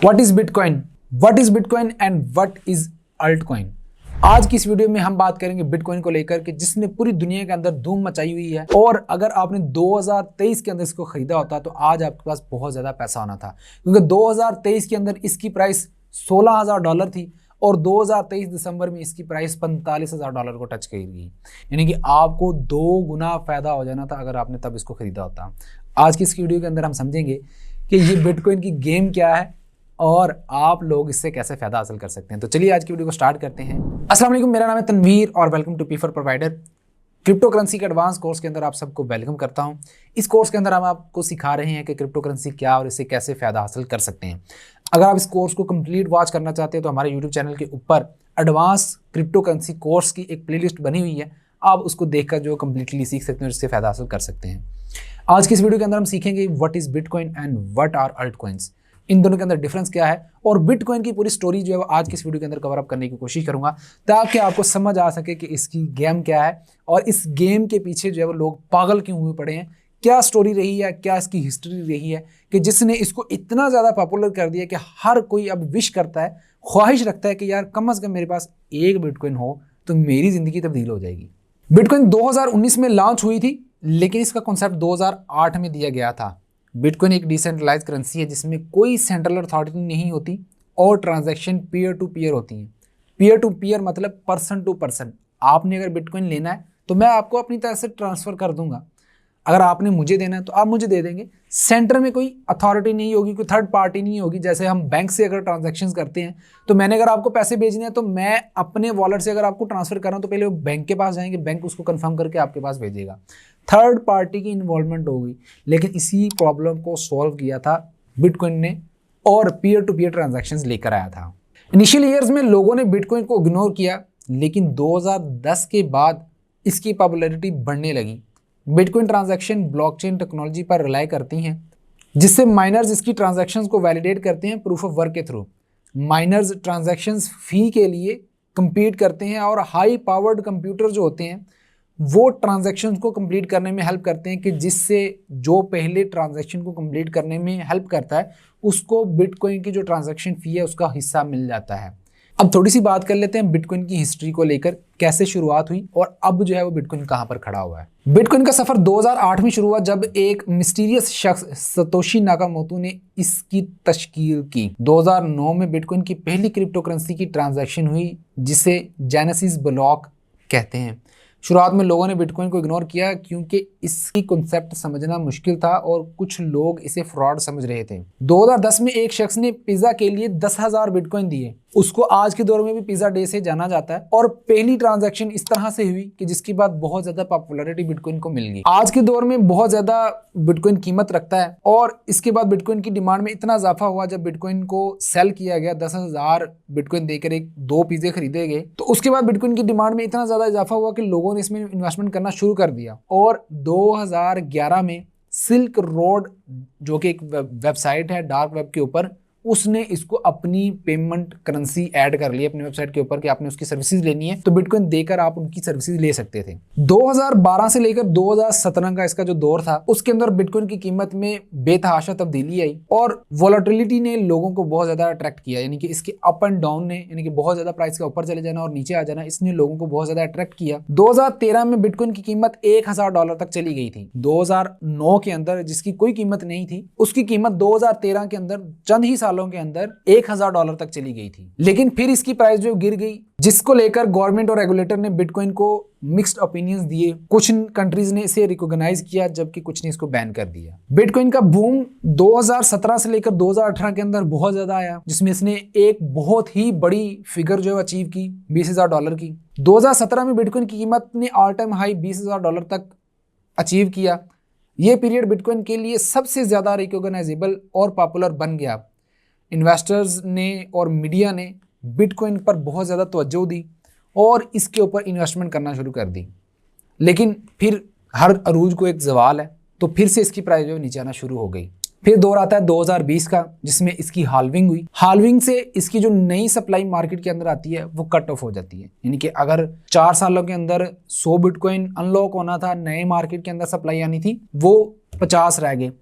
What is bitcoin, what is bitcoin and what is altcoin. आज की इस video में हम बात करेंगे बिटकॉइन को लेकर के, जिसने पूरी दुनिया के अंदर धूम मचाई हुई है। और अगर आपने 2023 के अंदर इसको खरीदा होता तो आज आपके पास बहुत ज्यादा पैसा होना था, क्योंकि 2023 के अंदर इसकी प्राइस $16,000 थी और 2023 दिसंबर में इसकी प्राइस $45,000 को टच कर गई। यानी कि आपको 2 गुना फायदा हो जाना था अगर आपने तब इसको खरीदा होता। आज की इस वीडियो के अंदर हम समझेंगे कि ये बिटकॉइन की गेम क्या है और आप लोग इससे कैसे फायदा हासिल कर सकते हैं। तो चलिए आज की वीडियो को स्टार्ट करते हैं। अस्सलाम वालेकुम, मेरा नाम है तनवीर और वेलकम टू पी4 प्रोवाइडर। क्रिप्टो करेंसी के एडवांस कोर्स के अंदर आप सबको वेलकम करता हूं। इस कोर्स के अंदर हम आपको सिखा रहे हैं कि क्रिप्टो करेंसी क्या और इससे कैसे फायदा हासिल कर सकते हैं। अगर आप इस कोर्स को कंप्लीट वॉच करना चाहते हैं तो हमारे यूट्यूब चैनल के ऊपर एडवांस क्रिप्टो करेंसी कोर्स की एक प्लेलिस्ट बनी हुई है, आप उसको देखकर जो कंप्लीटली सीख सकते हैं और इससे फायदा हासिल कर सकते हैं। आज की इस वीडियो के अंदर हम सीखेंगे what is bitcoin and what are altcoins, इन दोनों के अंदर डिफरेंस क्या है, और बिटकॉइन की पूरी स्टोरी जो है वो आज की इस वीडियो के अंदर कवर अप करने की कोशिश करूंगा, ताकि आपको समझ आ सके कि इसकी गेम क्या है और इस गेम के पीछे जो है वो लोग पागल क्यों हुए पड़े हैं, क्या स्टोरी रही है, क्या इसकी हिस्ट्री रही है कि जिसने इसको इतना ज़्यादा पॉपुलर कर दिया कि हर कोई अब विश करता है, ख्वाहिश रखता है कि यार कम से कम मेरे पास एक बिटकॉइन हो तो मेरी ज़िंदगी तब्दील हो जाएगी। बिटकॉइन 2019 में लॉन्च हुई थी, लेकिन इसका कॉन्सेप्ट 2008 में दिया गया था। बिटकॉइन एक डिसेंट्रलाइज करेंसी है जिसमें कोई सेंट्रल अथॉरिटी नहीं होती और ट्रांजैक्शन पीयर टू पीयर होती हैं। पीयर टू पीयर मतलब पर्सन टू पर्सन। आपने अगर बिटकॉइन लेना है तो मैं आपको अपनी तरफ से ट्रांसफ़र कर दूंगा, अगर आपने मुझे देना है तो आप मुझे दे देंगे। सेंटर में कोई अथॉरिटी नहीं होगी, कोई थर्ड पार्टी नहीं होगी। जैसे हम बैंक से अगर ट्रांजैक्शंस करते हैं तो मैंने अगर आपको पैसे भेजने हैं तो मैं अपने वॉलेट से अगर आपको ट्रांसफ़र कर रहा हूँ तो पहले वो बैंक के पास जाएंगे, बैंक उसको कंफर्म करके आपके पास भेजेगा। थर्ड पार्टी की इन्वॉल्वमेंट होगी। लेकिन इसी प्रॉब्लम को सॉल्व किया था बिटकॉइन ने और पीयर टू पीयर ट्रांजैक्शंस लेकर आया था। इनिशियल ईयर्स में लोगों ने बिटकॉइन को इग्नोर किया, लेकिन 2010 के बाद इसकी पॉपुलैरिटी बढ़ने लगी। बिटकॉइन ट्रांजैक्शन ब्लॉकचेन टेक्नोलॉजी पर रिलाई करती हैं, जिससे माइनर्स इसकी ट्रांजैक्शंस को वैलिडेट करते हैं प्रूफ ऑफ वर्क के थ्रू। माइनर्स ट्रांजैक्शंस फी के लिए compete करते हैं और हाई पावर्ड कंप्यूटर जो होते हैं वो ट्रांजैक्शंस को कंप्लीट करने में हेल्प करते हैं, कि जिससे जो पहले ट्रांजैक्शन को कंप्लीट करने में हेल्प करता है उसको बिटकॉइन की जो ट्रांजैक्शन फी है उसका हिस्सा मिल जाता है। अब थोड़ी सी बात कर लेते हैं बिटकॉइन की हिस्ट्री को लेकर, कैसे शुरुआत हुई और अब जो है वो बिटकॉइन कहाँ पर खड़ा हुआ है। बिटकॉइन का सफर 2008 में शुरू हुआ, जब एक मिस्टीरियस शख्स सतोशी नाकामोटो ने इसकी तश्कील की। 2009 में बिटकॉइन की पहली क्रिप्टो करेंसी की ट्रांजैक्शन हुई, जिसे जेनेसिस ब्लॉक कहते हैं। शुरुआत में लोगों ने बिटकॉइन को इग्नोर किया क्योंकि इसकी कॉन्सेप्ट समझना मुश्किल था और कुछ लोग इसे फ्रॉड समझ रहे थे। 2010 में एक शख्स ने पिज़्ज़ा के लिए 10,000 बिटकॉइन दिए। उसको आज के दौर में भी पिज़्ज़ा डे से जाना जाता है और पहली ट्रांजैक्शन इस तरह से हुई कि जिसके बाद बहुत ज़्यादा पॉपुलैरिटी बिटकॉइन को मिल गई। आज के दौर में बहुत ज़्यादा बिटकॉइन कीमत रखता है और इसके बाद बिटकॉइन की डिमांड में इतना इजाफा हुआ जब बिटकॉइन को सेल किया गया, 10,000 बिटकॉइन देकर 2 पिज़्ज़े खरीदे गए, तो उसके बाद बिटकॉइन की डिमांड में इतना ज़्यादा इजाफा हुआ कि लोगों ने इसमें इन्वेस्टमेंट करना शुरू कर दिया। और 2011 में सिल्क रोड जो कि एक वेबसाइट है डार्क वेब के ऊपर, उसने इसको अपनी पेमेंट करेंसी ऐड कर ली अपनी वेबसाइट के ऊपर कि आपने उसकी सर्विसेज लेनी है तो बिटकॉइन देकर आप उनकी सर्विसेज ले सकते थे। 2012 से लेकर 2017 का इसका जो दौर था उसके अंदर बिटकॉइन की कीमत में बेतहाशा तब्दीली आई और वोलेटिलिटी ने लोगों को बहुत ज्यादा अट्रैक्ट किया। यानी कि इसके अप एंड डाउन ने, यानी कि बहुत ज्यादा प्राइस का ऊपर चले जाना और नीचे आ जाना, इसने लोगों को बहुत ज्यादा अट्रैक्ट किया। 2013 में बिटकॉइन की कीमत $1,000 तक चली गई थी। 2009 के अंदर जिसकी कोई कीमत नहीं थी उसकी कीमत 2013 के अंदर चंद ही सालों के अंदर $1,000 तक चली गई थी। लेकिन फिर इसकी प्राइस जो गिर गई, जिसको लेकर गवर्नमेंट और रेगुलेटर ने बिटकॉइन को मिक्स्ड ओपिनियंस दिए। कुछ कंट्रीज ने इसे रिकॉग्नाइज किया जबकि कुछ ने इसको बैन कर दिया। बिटकॉइन का बूम 2017 से लेकर 2018 के अंदर बहुत ज्यादा आया, जिसमें इसने एक बहुत ही बड़ी फिगर जो अचीव की $20,000 की। 2017 में बिटकॉइन की कीमत ने ऑल टाइम हाई $20,000 तक अचीव किया। यह पीरियड बिटकॉइन के लिए सबसे ज्यादा रिकॉग्नाइजेबल और पॉपुलर बन गया। इन्वेस्टर्स ने और मीडिया ने बिटकॉइन पर बहुत ज़्यादा तवज्जो दी और इसके ऊपर इन्वेस्टमेंट करना शुरू कर दी। लेकिन फिर हर अरूज को एक ज़वाल है, तो फिर से इसकी प्राइस जो नीचे आना शुरू हो गई। फिर दौर आता है 2020 का, जिसमें इसकी हाल्विंग हुई। हाल्विंग से इसकी जो नई सप्लाई मार्केट के अंदर आती है वो कट ऑफ हो जाती है। यानी कि अगर 4 सालों के अंदर 100 बिटकॉइन अनलॉक होना था, नए मार्केट के अंदर सप्लाई आनी थी, वो 50 रह गए।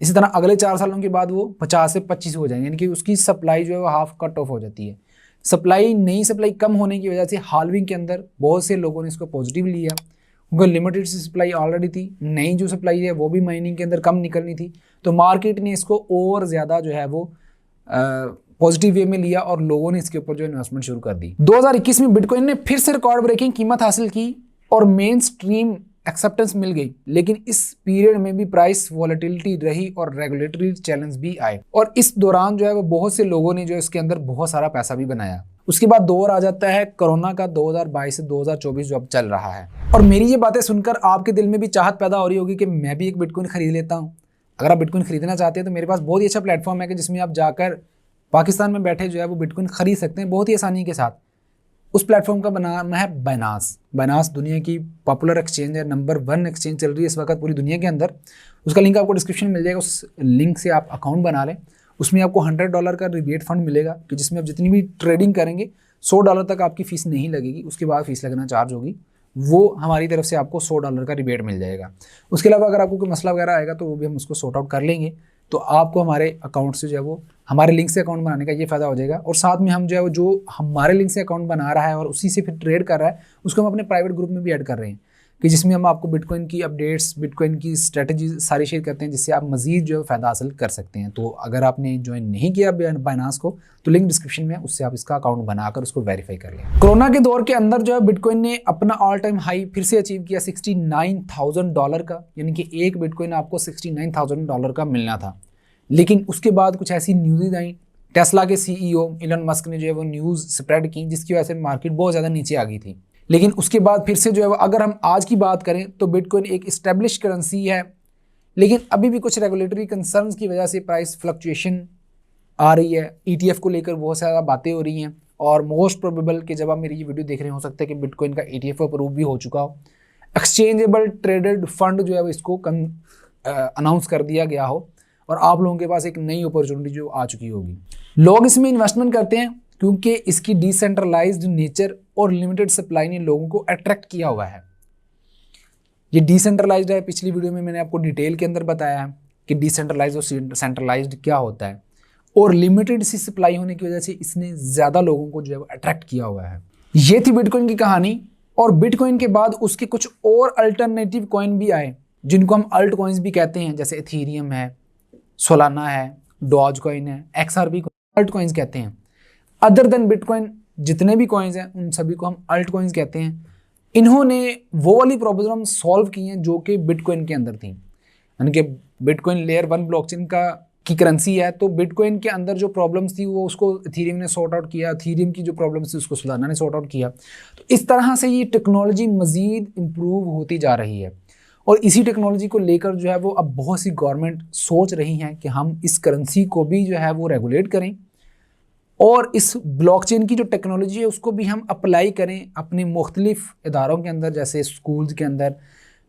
इसी तरह अगले 4 सालों के बाद वो 50 से 25 हो जाएंगे, यानी कि उसकी सप्लाई जो है वो हाफ कट ऑफ हो जाती है। नई सप्लाई कम होने की वजह से हाल्विंग के अंदर बहुत से लोगों ने इसको पॉजिटिव लिया, क्योंकि लिमिटेड सी सप्लाई ऑलरेडी थी, नई जो सप्लाई है वो भी माइनिंग के अंदर कम निकलनी थी, तो मार्केट ने इसको और ज़्यादा जो है वो पॉजिटिव वे में लिया और लोगों ने इसके ऊपर जो इन्वेस्टमेंट शुरू कर दी। 2021 में बिटकॉइन ने फिर से रिकॉर्ड ब्रेकिंग कीमत हासिल की और मेन स्ट्रीम एक्सेप्टेंस मिल गई, लेकिन इस पीरियड में भी प्राइस वॉलेटिलिटी रही और रेगुलेटरी चैलेंज भी आए, और इस दौरान जो है वो बहुत से लोगों ने जो इसके अंदर बहुत सारा पैसा भी बनाया। उसके बाद दौर आ जाता है कोरोना का, 2022 से 2024 जो अब चल रहा है, और मेरी ये बातें सुनकर आपके दिल में भी चाहत पैदा हो रही होगी कि मैं भी एक बिटकॉइन खरीद लेता हूँ। अगर आप बिटकॉइन खरीदना चाहते हैं तो मेरे पास बहुत ही अच्छा प्लेटफॉर्म है कि जिसमें आप जाकर पाकिस्तान में बैठे जो है वो बिटकॉइन खरीद सकते हैं बहुत ही आसानी के साथ। उस प्लेटफॉर्म का नाम है बाइनांस। बाइनांस दुनिया की पॉपुलर एक्सचेंज है, नंबर 1 एक्सचेंज चल रही है इस वक्त पूरी दुनिया के अंदर। उसका लिंक आपको डिस्क्रिप्शन में मिल जाएगा, उस लिंक से आप अकाउंट बना लें। उसमें आपको $100 का रिबेट फंड मिलेगा कि जिसमें आप जितनी भी ट्रेडिंग करेंगे $100 तक आपकी फीस नहीं लगेगी, उसके बाद फीस लगना चार्ज होगी, वो हमारी तरफ से आपको $100 का रिबेट मिल जाएगा। उसके अलावा अगर आपको कोई मसला वगैरह आएगा तो वो भी हम उसको सॉर्ट आउट कर लेंगे। तो आपको हमारे अकाउंट से जो है वो हमारे लिंक से अकाउंट बनाने का ये फ़ायदा हो जाएगा, और साथ में हम जो है वो जो हमारे लिंक से अकाउंट बना रहा है और उसी से फिर ट्रेड कर रहा है उसको हम अपने प्राइवेट ग्रुप में भी ऐड कर रहे हैं, कि जिसमें हम आपको बिटकॉइन की अपडेट्स, बिटकॉइन की स्ट्रेटजी सारी शेयर करते हैं, जिससे आप मजीद जो है फ़ायदा हासिल कर सकते हैं। तो अगर आपने ज्वाइन नहीं किया बाइनांस को तो लिंक डिस्क्रिप्शन में, उससे आप इसका अकाउंट बनाकर उसको वेरीफाई कर लें। कोरोना के दौर के अंदर जो है बिटकॉइन ने अपना ऑल टाइम हाई फिर से अचीव किया $69,000 का, यानी कि एक बिटकॉइन आपको $69,000 का मिलना था। लेकिन उसके बाद कुछ ऐसी न्यूज़ आई, टेस्ला के CEO इलन मस्क ने जो है वो न्यूज़ स्प्रेड की, जिसकी वजह से मार्केट बहुत ज़्यादा नीचे आ गई थी। लेकिन उसके बाद फिर से जो है अगर हम आज की बात करें तो बिटकॉइन एक इस्टेब्लिश करेंसी है, लेकिन अभी भी कुछ रेगुलेटरी कंसर्न्स की वजह से प्राइस फ्लक्चुएशन आ रही है। ETF को लेकर बहुत ज़्यादा बातें हो रही हैं, और मोस्ट प्रोबेबल कि जब आप मेरी ये वीडियो देख रहे हो सकता है कि बिटकॉइन का ETF अप्रूव भी हो चुका हो, एक्सचेंजेबल ट्रेडेड फंड जो है वो इसको अनाउंस कर दिया गया हो, और आप लोगों के पास एक नई अपॉर्चुनिटी जो आ चुकी होगी। लोग इसमें इन्वेस्टमेंट करते हैं क्योंकि इसकी डिसेंट्रलाइज्ड नेचर और लिमिटेड सप्लाई ने लोगों को अट्रैक्ट किया हुआ है। ये डिसेंट्रलाइज्ड है, पिछली वीडियो में मैंने आपको डिटेल के अंदर बताया है कि डिसेंट्रलाइज्ड और सेंट्रलाइज्ड क्या होता है, और लिमिटेड सी सप्लाई होने की वजह से इसने ज़्यादा लोगों को जो है अट्रैक्ट किया हुआ है। ये थी बिटकॉइन की कहानी, और बिटकॉइन के बाद उसके कुछ और अल्टरनेटिव कॉइन भी आए जिनको हम अल्ट कॉइन्स भी कहते हैं, जैसे इथेरियम है, सोलाना है, डॉज कॉइन है, XRP अल्ट कॉइन्स कहते हैं। अदर देन बिटकॉइन जितने भी कॉइन्स हैं उन सभी को हम अल्ट कॉइन्स कहते हैं। इन्होंने वो वाली प्रॉब्लम सॉल्व की हैं जो कि बिटकॉइन के अंदर थी, यानी कि बिटकॉइन लेयर 1 ब्लॉकचेन की करेंसी है, तो बिटकॉइन के अंदर जो प्रॉब्लम्स थी वो उसको इथेरियम ने सॉर्ट आउट किया, इथेरियम की जो प्रॉब्लम्स थी उसको सोलाना ने सॉर्ट आउट किया। तो इस तरह से ये टेक्नोलॉजी मज़ीद इम्प्रूव होती जा रही है, और इसी टेक्नोलॉजी को लेकर जो है वो अब बहुत सी गवर्नमेंट सोच रही हैं कि हम इस करेंसी को भी जो है वो रेगुलेट करें, और इस ब्लॉकचेन की जो टेक्नोलॉजी है उसको भी हम अप्लाई करें अपने मुख्तलिफ इदारों के अंदर, जैसे स्कूल्स के अंदर,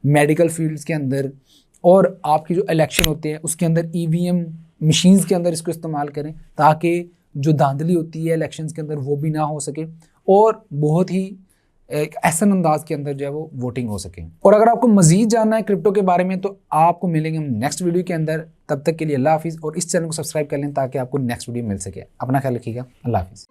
मेडिकल फील्ड्स के अंदर, और आपकी जो इलेक्शन होते हैं उसके अंदर EVM मशीन्स के अंदर इसको इस्तेमाल करें, ताकि जो धांधली होती है इलेक्शंस के अंदर वो भी ना हो सके, और बहुत ही एक ऐसा अंदाज के अंदर जो है वो वोटिंग हो सके। और अगर आपको मजीद जानना है क्रिप्टो के बारे में तो आपको मिलेंगे हम नेक्स्ट वीडियो के अंदर। तब तक के लिए अल्लाह हाफिज़, और इस चैनल को सब्सक्राइब कर लें ताकि आपको नेक्स्ट वीडियो मिल सके। अपना ख्याल रखिएगा, अल्लाह हाफिज़।